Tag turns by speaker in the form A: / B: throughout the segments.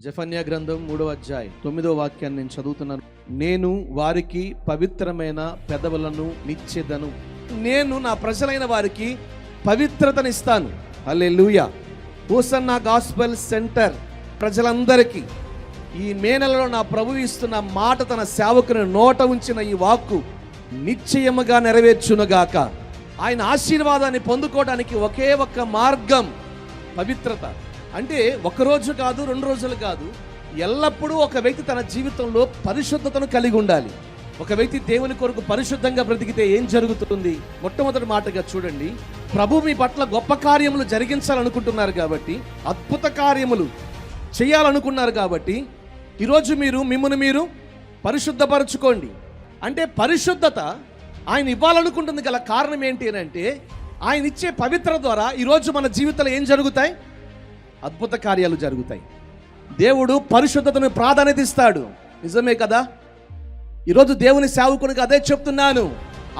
A: జెఫన్యా గ్రంథం 3వ అధ్యాయం 9వ వాక్యాన్ని నేను చదువుతున్నాను. నేను వారికి పవిత్రమైన పెదవులను నిచ్చెదను. నేను నా ప్రజలైన వారికి పవిత్రతనిస్తాను. హల్లెలూయా. హోసన్నా గాస్పెల్ సెంటర్ ప్రజలందరికీ ఈ మే నెలలో నా ప్రభు ఇస్తున్న మాట తన సేవకుని నోట ఉంచిన ఈ వాక్కు నిశ్చయముగా నెరవేర్చునుగాక. ఆయన ఆశీర్వాదాన్ని పొందుకోవడానికి ఒకే ఒక్క మార్గం పవిత్రత. అంటే ఒకరోజు కాదు, 2 రోజులు కాదు, ఎల్లప్పుడూ ఒక వ్యక్తి తన జీవితంలో పరిశుద్ధతను కలిగి ఉండాలి. ఒక వ్యక్తి దేవుని కొరకు పరిశుద్ధంగా బ్రతికితే ఏం జరుగుతుంది? మొట్టమొదటి మాటగా చూడండి, ప్రభు మీ పట్ల గొప్ప కార్యములు జరిగించాలనుకుంటున్నారు కాబట్టి, అద్భుత కార్యములు చేయాలనుకున్నారు కాబట్టి ఈరోజు మిమ్మల్ని మీరు పరిశుద్ధపరచుకోండి. అంటే పరిశుద్ధత ఆయన ఇవ్వాలనుకుంటుంది గల కారణం ఏంటి అంటే, ఆయన ఇచ్చే పవిత్రత ద్వారా ఈరోజు మన జీవితంలో ఏం జరుగుతాయి? అద్భుత కార్యాలు జరుగుతాయి. దేవుడు పరిశుద్ధతను ప్రాధాన్యత ఇస్తాడు. నిజమే కదా? ఈరోజు దేవుని సేవకునికి అదే చెప్తున్నాను.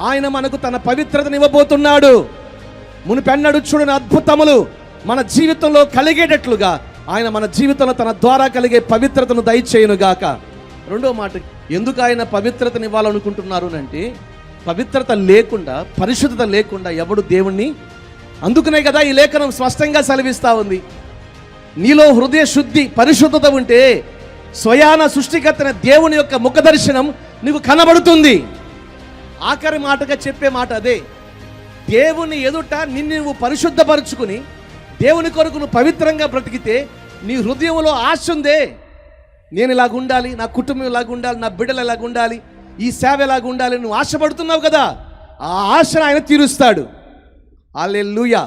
A: ఆయన మనకు తన పవిత్రతను ఇవ్వబోతున్నాడు. మునుపెన్నడూ చూడని అద్భుతములు మన జీవితంలో కలిగేటట్లుగా ఆయన మన జీవితంలో తన ద్వారా కలిగే పవిత్రతను దయచేయునుగాక. రెండో మాట, ఎందుకు ఆయన పవిత్రతను ఇవ్వాలనుకుంటున్నారు అంటే, పవిత్రత లేకుండా, పరిశుద్ధత లేకుండా ఎవడు దేవుణ్ణి, అందుకనే కదా ఈ లేఖనం స్పష్టంగా సెలవిస్తా ఉంది. నీలో హృదయ శుద్ధి, పరిశుద్ధత ఉంటే స్వయాన సృష్టికర్తైన దేవుని యొక్క ముఖ దర్శనం నీకు కనబడుతుంది. ఆఖరి మాటగా చెప్పే మాట అదే. దేవుని ఎదుట నిన్ను నువ్వు పరిశుద్ధపరుచుకుని దేవుని కొరకు నువ్వు పవిత్రంగా బ్రతికితే నీ హృదయంలో ఆశ ఉందే, నేను ఇలాగ ఉండాలి, నా కుటుంబం ఇలాగ ఉండాలి, నా బిడ్డలు ఇలాగ ఉండాలి, ఈ సేవ ఎలాగ ఉండాలి, నువ్వు ఆశపడుతున్నావు కదా, ఆ ఆశను ఆయన తీరుస్తాడు. హల్లెలూయా.